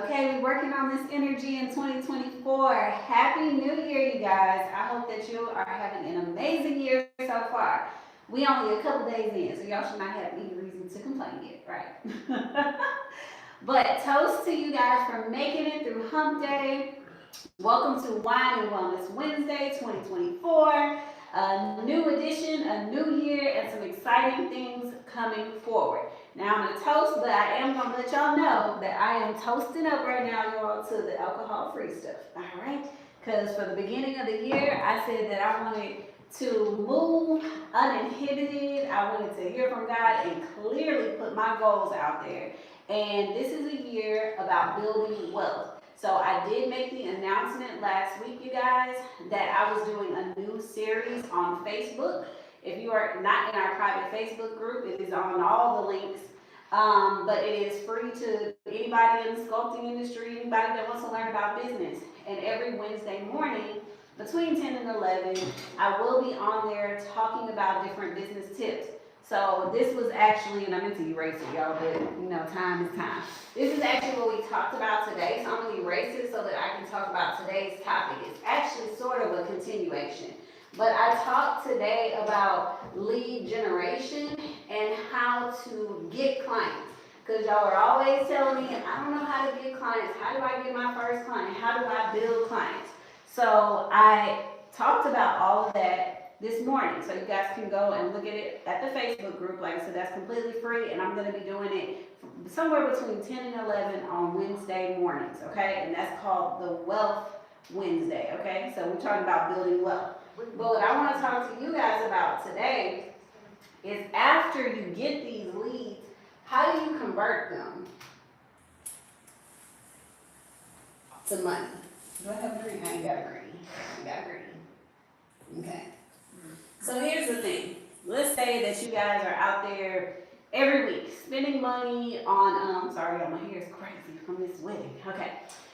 Okay? We're working on this energy in 2024. Happy New Year, you guys. I hope that you are having an amazing year so far. We only a couple days in, so y'all should not have any reason to complain yet, right? But toast to you guys for making it through Hump Day. Welcome to Wine and Wellness Wednesday 2024. A new edition, a new year, and some exciting things coming forward. Now I'm gonna toast, but I am gonna let y'all know that I am toasting up right now, y'all, to the alcohol-free stuff. All right? Because for the beginning of the year, I said that I wanted to move uninhibited. I wanted to hear from God and clearly put my goals out there. And this is a year about building wealth. So I did make the announcement last week, you guys, that I was doing a new series on Facebook. If you are not in our private Facebook group, it is on all the links. But it is free to anybody in the sculpting industry, anybody that wants to learn about business. And every Wednesday morning, between 10 and 11, I will be on there talking about different business tips. So this was actually, and I meant to erase it, y'all, but you know, time is time. This is actually what we talked about today, so I'm going to erase it so that I can talk about today's topic. It's actually sort of a continuation. But I talked today about lead generation and how to get clients. Because y'all are always telling me, I don't know how to get clients. How do I get my first client? How do I build clients? So I talked about all of that this morning. So you guys can go and look at it at the Facebook group. Like I said, that's completely free, and I'm going to be doing it somewhere between 10 and 11 on Wednesday mornings, okay? And that's called the Wealth Wednesday, okay? So we're talking about building wealth. But what I want to talk to you guys about today is after you get these leads, how do you convert them to money? Do I have a green? I ain't got a green. I got a green. Okay. So here's the thing. Let's say that you guys are out there every week spending money on, sorry, my hair is crazy from this wedding. Okay.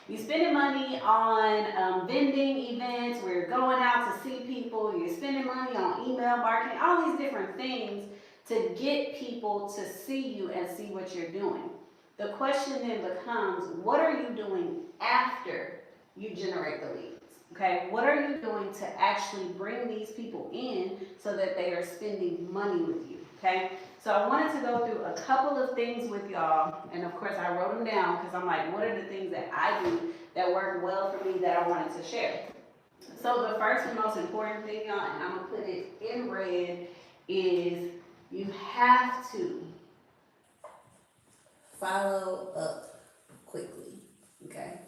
You're spending money on vending events, we're going out to see people, you're spending money on email marketing, all these different things to get people to see you and see what you're doing. The question then becomes, what are you doing after you generate the leads? Okay, what are you doing to actually bring these people in so that they are spending money with you? Okay, so I wanted to go through a couple of things with y'all, and of course I wrote them down because I'm like, what are the things that I do that work well for me that I wanted to share? So the first and most important thing, y'all, and I'm gonna put it in red, is you have to follow up quickly. Okay.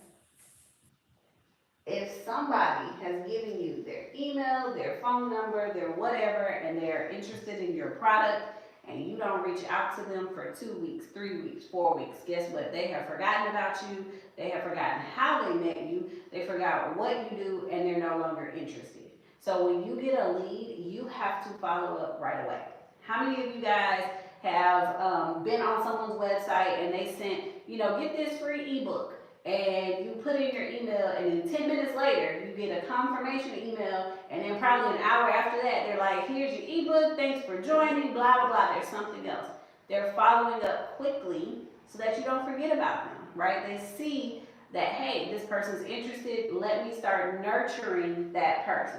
If somebody has given you their email, their phone number, their whatever, and they're interested in your product, and you don't reach out to them for 2 weeks, 3 weeks, 4 weeks, guess what? They have forgotten about you, they have forgotten how they met you, they forgot what you do, and they're no longer interested. So when you get a lead, you have to follow up right away. How many of you guys have been on someone's website and they sent, get this free ebook? And you put in your email, and then 10 minutes later, you get a confirmation email, and then probably an hour after that, they're like, here's your ebook, thanks for joining, blah, blah, blah. There's something else. They're following up quickly so that you don't forget about them, right? They see that, hey, this person's interested, let me start nurturing that person.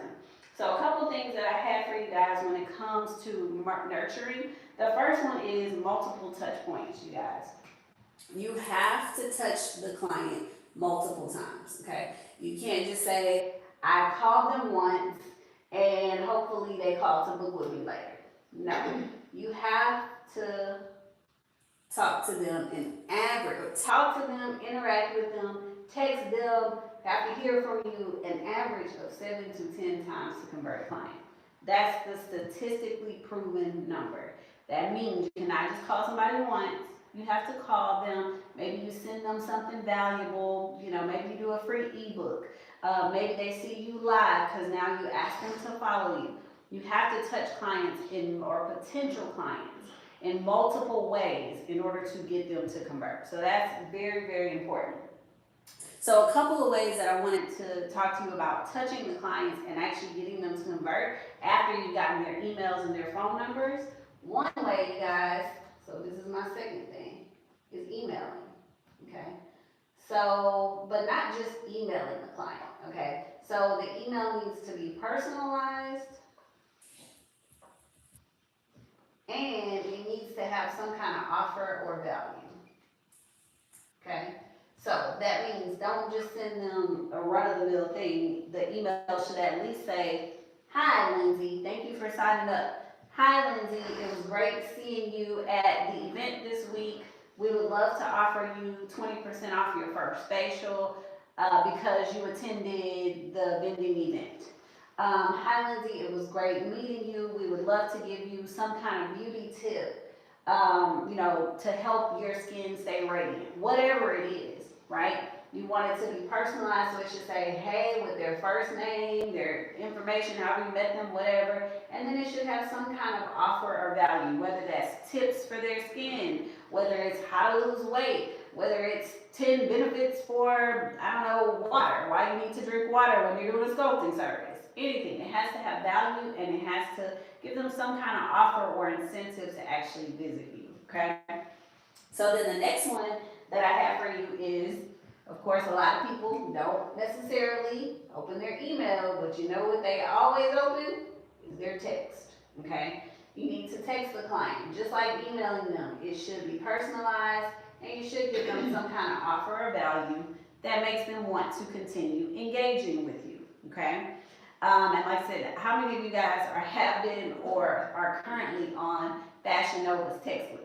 So a couple things that I have for you guys when it comes to nurturing. The first one is multiple touch points, you guys. You have to touch the client multiple times, okay? You can't just say, I called them once and hopefully they call to book with me later. No, you have to talk to them and talk to them, interact with them, text them, have to hear from you an average of 7 to 10 times to convert a client. That's the statistically proven number. That means you cannot just call somebody once. You have to call them. Maybe you send them something valuable. Maybe you do a free ebook. Maybe they see you live because now you ask them to follow you. You have to touch clients or potential clients in multiple ways in order to get them to convert. So that's very, very important. So a couple of ways that I wanted to talk to you about touching the clients and actually getting them to convert after you've gotten their emails and their phone numbers. One way, you guys, so this is my second thing, is emailing, okay? So, but not just emailing the client, okay? So the email needs to be personalized and it needs to have some kind of offer or value, okay? So that means don't just send them a run-of-the-mill thing. The email should at least say, "Hi, Lindsay, thank you for signing up. Hi, Lindsay, it was great seeing you at the event this week. We would love to offer you 20% off your first facial because you attended the vending event. Hi, Lindsay, it was great meeting you. We would love to give you some kind of beauty tip, to help your skin stay radiant," whatever it is, right? You want it to be personalized, so it should say, "Hey," with their first name, their information, however you met them, whatever. And then it should have some kind of offer or value, whether that's tips for their skin, whether it's how to lose weight, whether it's 10 benefits for, I don't know, water, why you need to drink water when you're doing a sculpting service. Anything. It has to have value and it has to give them some kind of offer or incentive to actually visit you, okay? So then the next one that I have for you is, of course, a lot of people don't necessarily open their email, but you know what they always open? Is their text, okay? You need to text the client, just like emailing them. It should be personalized, and you should give them some kind of offer or value that makes them want to continue engaging with you, okay? And like I said, how many of you guys have been or are currently on Fashion Nova's text list?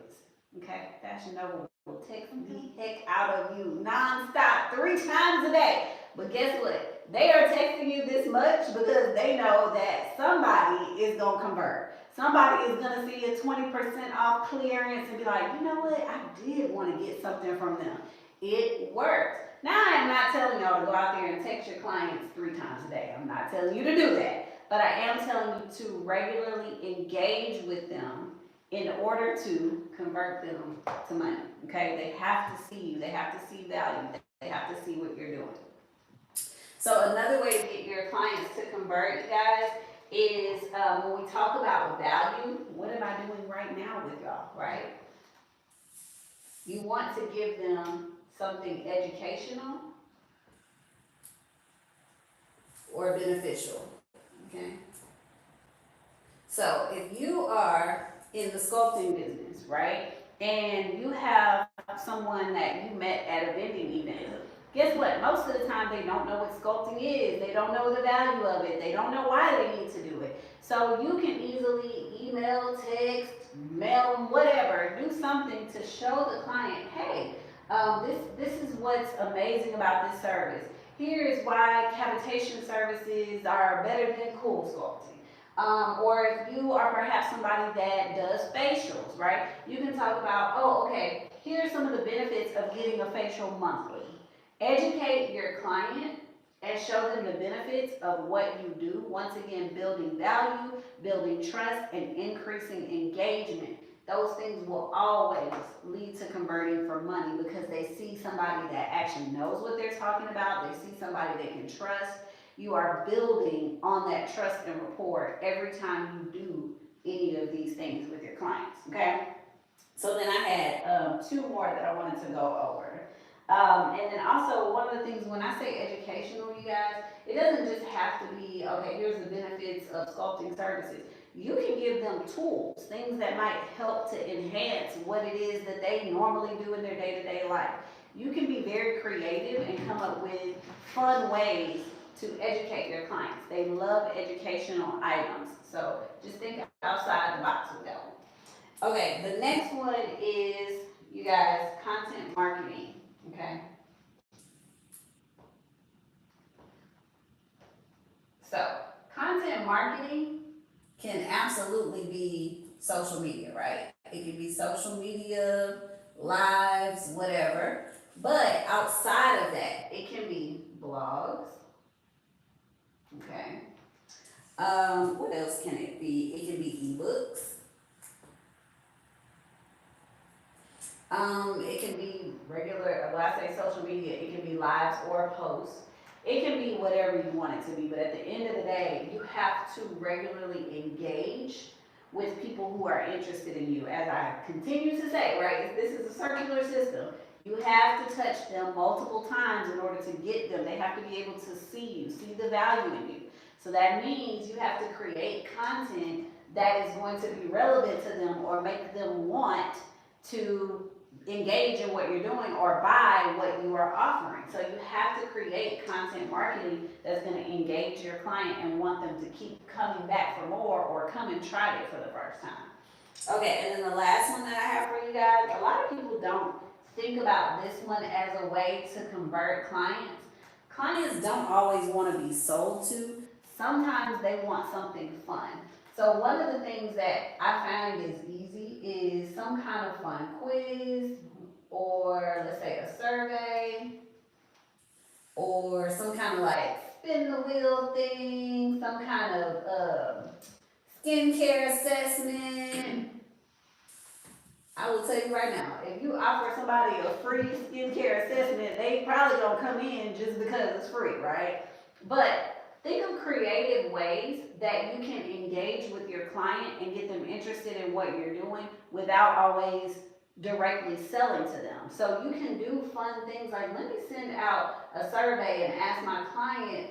Okay, Fashion Nova will text the heck out of you nonstop, 3 times a day. But guess what? They are texting you this much because they know that somebody is going to convert. Somebody is going to see a 20% off clearance and be like, "You know what? I did want to get something from them. It works." Now, I am not telling y'all to go out there and text your clients 3 times a day. I'm not telling you to do that. But I am telling you to regularly engage with them in order to convert them to money, okay? They have to see you. They have to see value. They have to see what you're doing. So another way to get your clients to convert, you guys, is when we talk about value, what am I doing right now with y'all, right? You want to give them something educational or beneficial, okay? So if you are in the sculpting business, right, and you have someone that you met at a vending event, guess what? Most of the time they don't know what sculpting is. They don't know the value of it. They don't know why they need to do it. So you can easily email, text, mail them, whatever. Do something to show the client, "Hey, this is what's amazing about this service. Here is why cavitation services are better than cool sculpting." Or if you are perhaps somebody that does facials, right? You can talk about, "Oh, okay, here are some of the benefits of getting a facial monthly." Educate your client and show them the benefits of what you do. Once again, building value, building trust, and increasing engagement. Those things will always lead to converting for money because they see somebody that actually knows what they're talking about. They see somebody they can trust. You are building on that trust and rapport every time you do any of these things with your clients, okay? So then I had 2 more that I wanted to go over. And then also, one of the things when I say educational, you guys, it doesn't just have to be, okay, here's the benefits of sculpting services. You can give them tools, things that might help to enhance what it is that they normally do in their day-to-day life. You can be very creative and come up with fun ways to educate your clients. They love educational items. So just think outside the box with that one. Okay, the next one is, you guys, content marketing. Okay. So content marketing can absolutely be social media, right? It can be social media, lives, whatever. But outside of that, it can be blogs. Okay. What else can it be? It can be ebooks. It can be regular, when I say social media, it can be lives or posts. It can be whatever you want it to be, but at the end of the day, you have to regularly engage with people who are interested in you. As I continue to say, right, this is a circular system. You have to touch them multiple times in order to get them. They have to be able to see you, see the value in you. So that means you have to create content that is going to be relevant to them or make them want to engage in what you're doing or buy what you are offering. So you have to create content marketing that's going to engage your client and want them to keep coming back for more or come and try it for the first time. Okay, and then the last one that I have for you guys, a lot of people don't think about this one as a way to convert clients. Clients don't always want to be sold to. Sometimes they want something fun. So one of the things that I find is easy is some kind of fun quiz, or let's say a survey, or some kind of like spin the wheel thing, some kind of skincare assessment. I will tell you right now, if you offer somebody a free skincare assessment, they probably don't come in just because it's free, right? But think of creative ways that you can engage with your client and get them interested in what you're doing without always directly selling to them. So you can do fun things like, let me send out a survey and ask my client,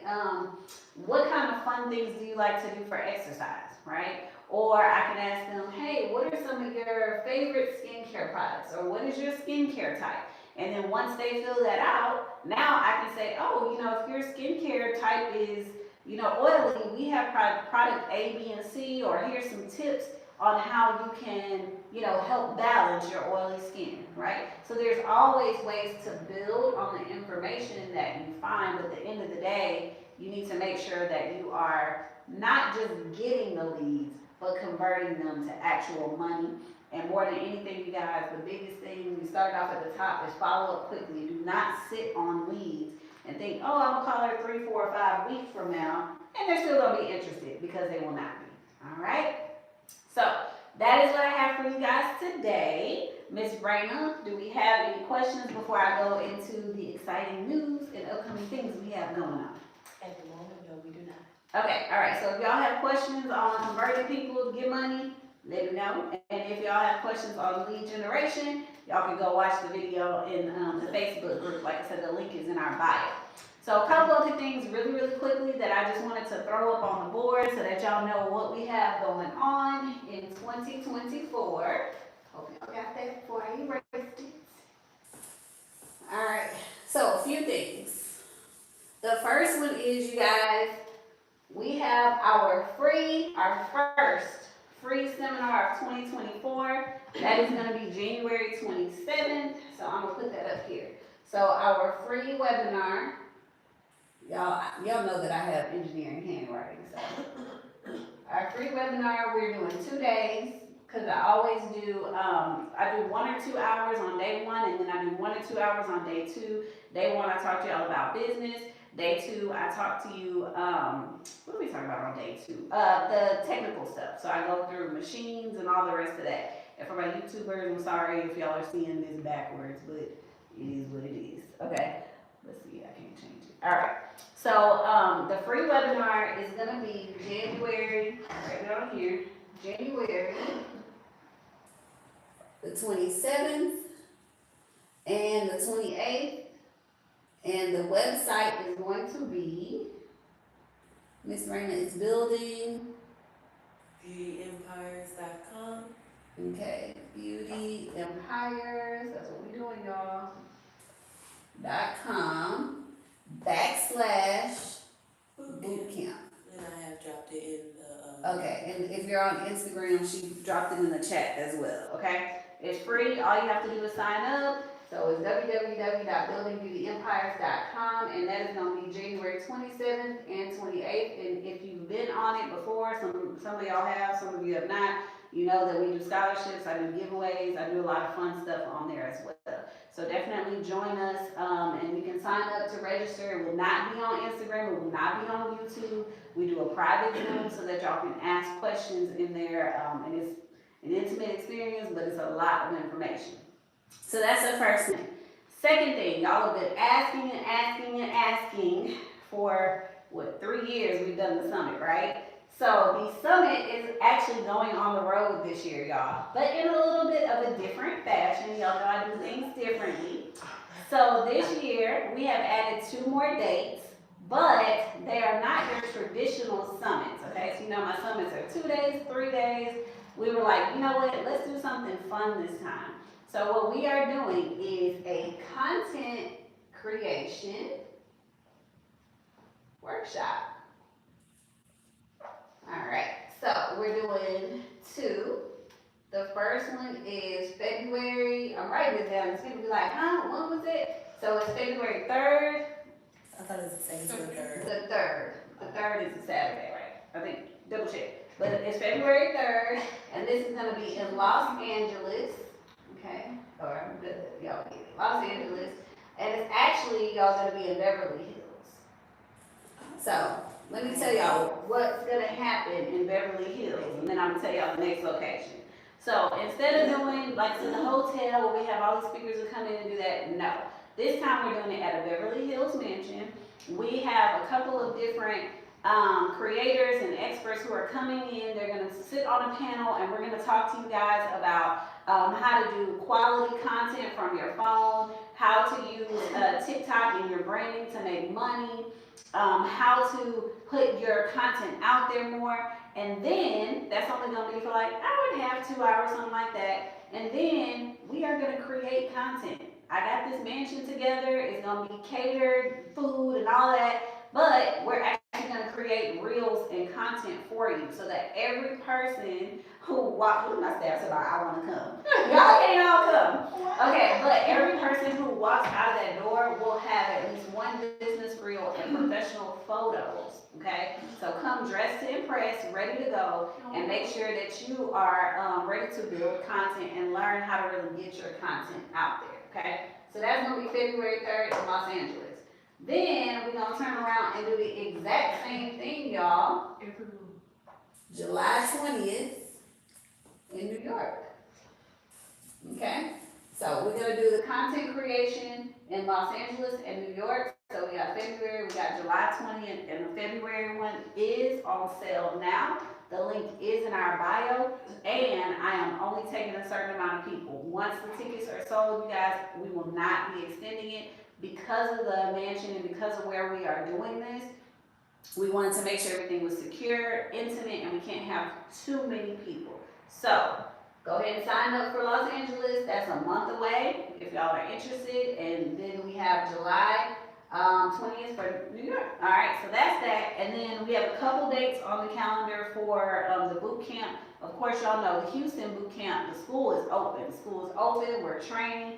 what kind of fun things do you like to do for exercise, right? Or I can ask them, hey, what are some of your favorite skincare products? Or what is your skincare type? And then once they fill that out, now I can say, oh, if your skincare type is, oily, we have product A, B, and C, or here's some tips on how you can, help balance your oily skin, right? So there's always ways to build on the information that you find, but at the end of the day, you need to make sure that you are not just getting the leads, but converting them to actual money. And more than anything, you guys, the biggest thing, we started off at the top, is follow up quickly. Do not sit on leads and think, oh, I'm gonna call her 3, 4, or 5 weeks from now, and they're still gonna be interested, because they will not be. All right? So that is what I have for you guys today. Miss Brayna, do we have any questions before I go into the exciting news and upcoming things we have going on? At the moment, no, we do not. Okay, all right. So if y'all have questions on converting people to get money, let me know. And if y'all have questions on lead generation, y'all can go watch the video in the Facebook group. Like I said, the link is in our bio. So a couple other things really, really quickly that I just wanted to throw up on the board so that y'all know what we have going on in 2024. Hope y'all got that before I erase it. All right, so a few things. The first one is, you guys, we have our first free seminar of 2024. That is going to be January 27th. So I'm going to put that up here. So our free webinar, y'all know that I have engineering handwriting. So our free webinar, we're doing 2 days, because I always do, I do 1 or 2 hours on day 1, and then I do 1 or 2 hours on day 2. Day 1, I talk to y'all about business. Day 2, I talk to you, what are we talking about on day 2? The technical stuff. So I go through machines and all the rest of that. And for my YouTubers, I'm sorry if y'all are seeing this backwards, but it is what it is. Okay, let's see, I can't change it. All right, so the free webinar is gonna be January, write it on here, January the 27th and the 28th. And the website is going to be, Miss Raina is building. BeautyEmpires.com. Okay, Beauty Empires, that's what we're doing, y'all. .com /bootcamp. And I have dropped it in the. Okay, and if you're on Instagram, she dropped it in the chat as well, okay? It's free, all you have to do is sign up. So it's www.buildingbeautyempires.com, and that is going to be January 27th and 28th. And if you've been on it before, some of y'all have, some of you have not, you know that we do scholarships, I do giveaways, I do a lot of fun stuff on there as well. So definitely join us, and you can sign up to register. It will not be on Instagram, it will not be on YouTube. We do a private Zoom so that y'all can ask questions in there, and it's an intimate experience, but it's a lot of information. So that's the first thing. Second thing, y'all have been asking and asking and asking for, 3 years we've done the summit, right? So the summit is actually going on the road this year, y'all, but in a little bit of a different fashion. Y'all know I do things differently. So this year we have added 2 more dates, but they are not your traditional summits. Okay, so you know my summits are 2 days, 3 days. We were like, you know what? Let's do something fun this time. So what we are doing is a content creation workshop. All right, so we're doing 2. The first one is February. I'm writing this down. It's gonna be like, huh? When was it? So it's February 3rd. I thought it was the second to the third. The 3rd. The 3rd is a Saturday, right? I think. Double check. But it's February 3rd, and this is gonna be in Los Angeles. Okay. Or y'all get it. Los Angeles, and it's actually y'all gonna be in Beverly Hills. So let me tell y'all what's gonna happen in Beverly Hills, and then I'm gonna tell y'all the next location. So instead of doing like in the hotel where we have all the speakers who come in and do that, no. This time we're doing it at a Beverly Hills mansion. We have a couple of different creators and experts who are coming in. They're going to sit on a panel and we're going to talk to you guys about how to do quality content from your phone, how to use TikTok in your branding to make money, how to put your content out there more. And then that's only going to be for like, I would have 2 hours, something like that. And then we are going to create content. I got this mansion together. It's going to be catered, food, and all that. But we're actually going to create reels and content for you so that every person who walks, look at my staff about, I want to come. Y'all can't all come. Okay, but every person who walks out of that door will have at least one business reel and professional photos. Okay, so come dressed to impress, ready to go, and make sure that you are ready to build content and learn how to really get your content out there. Okay, so that's gonna be February 3rd in Los Angeles. Then we're gonna turn around and do the exact same thing, y'all. July 20th in New York. Okay, so we're gonna do the content creation in Los Angeles and New York. So we got February, we got July 20th, and the February one is on sale now. The link is in our bio, and I am only taking a certain amount of people. Once the tickets are sold, you guys, we will not be extending it because of the mansion and because of where we are doing this. We wanted to make sure everything was secure, intimate, and we can't have too many people. So go ahead and sign up for Los Angeles. That's a month away if y'all are interested. And then we have July 20th for New York. All right, so that's that. And then we have a couple dates on the calendar for the boot camp. Of course, y'all know the Houston boot camp, the school is open. The school is open, we're training.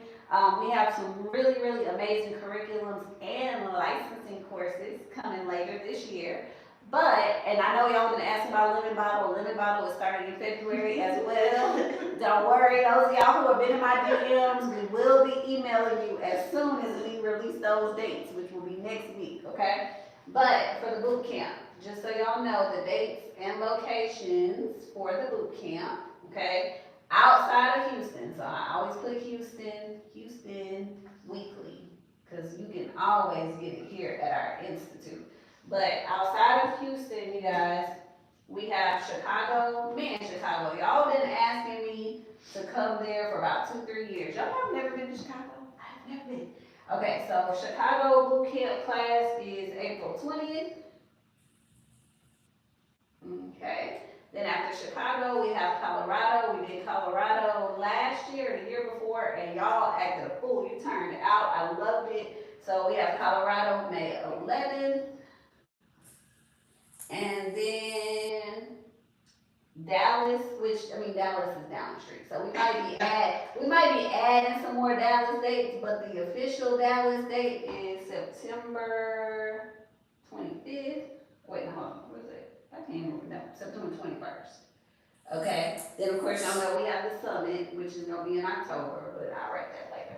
We have some really, really amazing curriculums and licensing courses coming later this year. But, and I know y'all been asking about Lemon Bottle. Lemon Bottle is starting in February as well. Don't worry, those of y'all who have been in my DMs, we will be emailing you as soon as we release those dates, which will be next week, okay? But for the boot camp, just so y'all know the dates and locations for the boot camp, okay? Outside of Houston, so I always put Houston weekly, because you can always get it here at our institute. But outside of Houston, you guys, we have Chicago. Chicago, y'all been asking me to come there for about 2-3 years. Y'all have never been to Chicago? I've never been. Okay, so Chicago boot camp class is April 20th. Okay. Then after Chicago, we have Colorado. We did Colorado last year, the year before, and y'all acted a fool. You turned it out. I loved it. So we have Colorado May 11th. And then Dallas, Dallas is down the street. So we might be adding some more Dallas dates, but the official Dallas date is September 25th. Wait, hold on, what is it? I can't remember. No, September 21st. Okay. Then of course y'all know we have the summit, which is gonna be in October, but I'll write that later.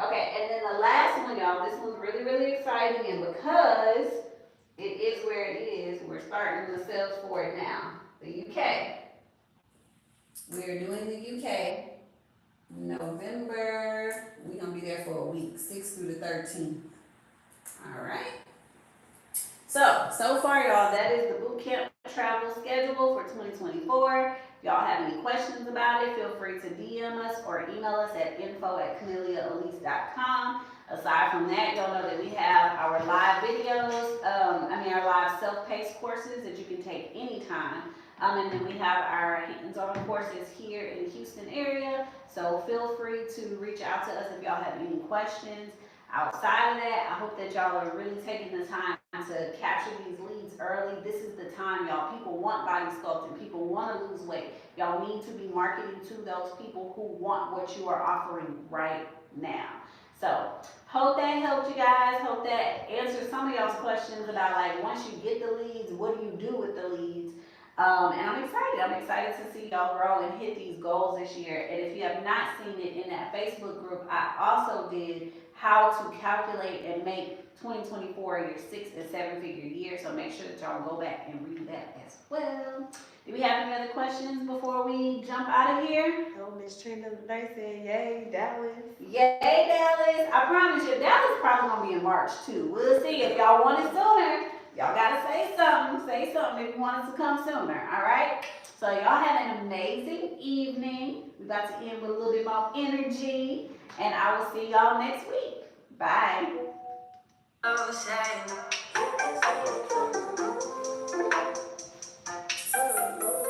Okay, and then the last one, y'all, this one's really, really exciting, and because it is where it is, we're starting the sales for it now. The UK. We're doing the UK November. We're gonna be there for a week, 6th through the 13th. All right. So far, y'all, that is the boot camp travel schedule for 2024. If y'all have any questions about it, feel free to DM us or email us at info@camelliaalise.com. Aside from that, y'all know that we have our live videos, our live self-paced courses that you can take anytime. And then we have our hands-on courses here in the Houston area. So feel free to reach out to us if y'all have any questions. Outside of that, I hope that y'all are really taking the time to capture these leads early. This is the time, y'all. People want body sculpting. People want to lose weight. Y'all need to be marketing to those people who want what you are offering right now. So, hope that helped you guys. Hope that answers some of y'all's questions about, like, once you get the leads, what do you do with the leads? And I'm excited. I'm excited to see y'all grow and hit these goals this year. And if you have not seen it in that Facebook group, I also did how to calculate and make 2024 your 6 and 7 figure year. So make sure that y'all go back and read that as well. Do we have any other questions before we jump out of here? Oh, Miss Trina Day said, yay, Dallas. Yay, Dallas. I promise you, Dallas probably going to be in March too. We'll see. If y'all want it sooner, y'all got to say something. Say something if you want us to come sooner. All right? So y'all have an amazing evening. We're about to end with a little bit more energy. And I will see y'all next week. Bye.